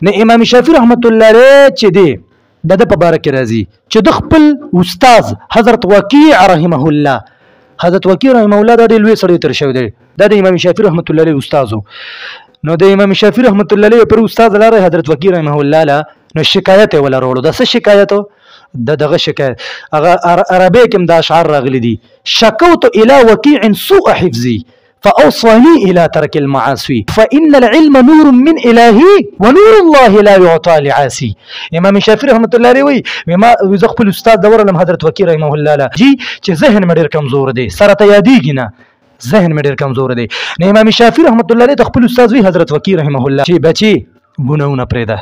نه امام شافعي رحمت الله علیه چې دی د په باره کې راځي چې د خپل استاد حضرت وکیع رحمه الله، حضرت وکیع رحمه الله دا د لوی سړی تر شوی دی، دا د امام شافعي رحمت الله علیه استاد. نو د امام شافعي رحمت الله علیه پر استاد لاره حضرت وکیع رحمه الله لا نو شکایت ولا وروړو. د څه شکایت؟ د دغه شکایت هغه عربی کې د اشعار راغلي دي: شکوت الى وکیع سوء حفظي فأوصاني إلى ترك المعاصي فإن العلم نور من إلهي ونور الله لا يعطى لعاصي. امام شافعي رحمت الله علیه وی ما زه خپل استاد دور لم حضرت وکیع رحمه الله لا جی چې ذهن مې ډېر کمزور دی، سره ته یادېږي نه، ذهن مې ډېر کمزور دی. نه امام شافعي رحمت الله علیه خپل استاد وی حضرت وکیع رحمه الله چې بچي ګناونه پرېږده،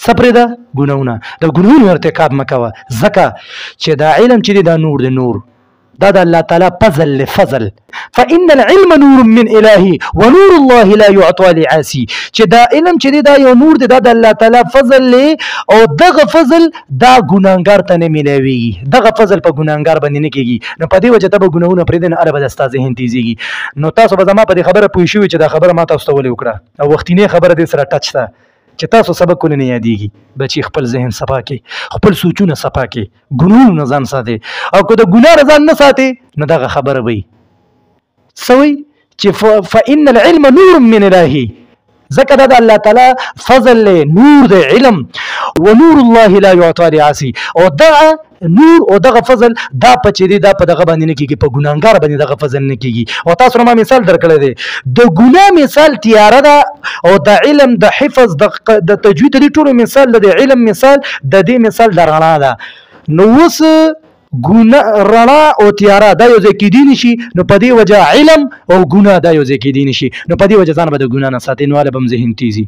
څه پرېږده؟ ګناونه. د ګناونو ارتکاب مه کوه، ځکه چې دا علم چې دی دا نور دی، نور دا د الله تعالی فضل لفضل. فإن العلم نور من إلهي ونور الله لا يعطى لعاصي. چې دا علم چې دی دا یو نور دی، دا د الله تعالی فضل لی، او دغه فضل دا ګناهګار ته نه میلاویږي، دغه فضل په ګناهګار باندې نه کیږي. نو په دې وجه ته به ګناهونه پرېږدې، نه هله به د ستا ذهن تیزیږي. نو تاسو به زما په دې خبره پوه شوي چې دا خبره ما تاسو ته ولې وکړه، او وختینی خبره دې سره ټچ ده چې تاسو سبق ولې نه یادېږي. بچي خپل ذهن صفا کړئ، خپل سوچونه صفا کړئ، ګناهونو نه ځان ساتئ، او که د ګناه نه ځان نه ساتئ نو دغه خبره به وي څه وایي چې فإن العلم نور من إلهي، ځکه دا د الله تعالی فضل دی، نور دی علم. ونور الله لا يعطى لعاصي، او دغه نور او دغه فضل دا په چې دی دا په دغه باندې نه کېږي، په ګناهګار باندې دغه فضل نه کېږي. او تاسو ما مثال درکړی دی، د ګناه مثال تیاره ده، او د علم د حفظ د تجوید د ټولو مثال د علم مثال د دې مثال د رڼا ده. نو اوس ګناه رڼا او تیاره دا یو ځای کېدی نشي، نو په دې وجه علم او ګناه دا یو ځای کېدی نشي، نو په دې وجه ځان به د ګناه نه ساتي، نو هله به هم ذهن تیزي.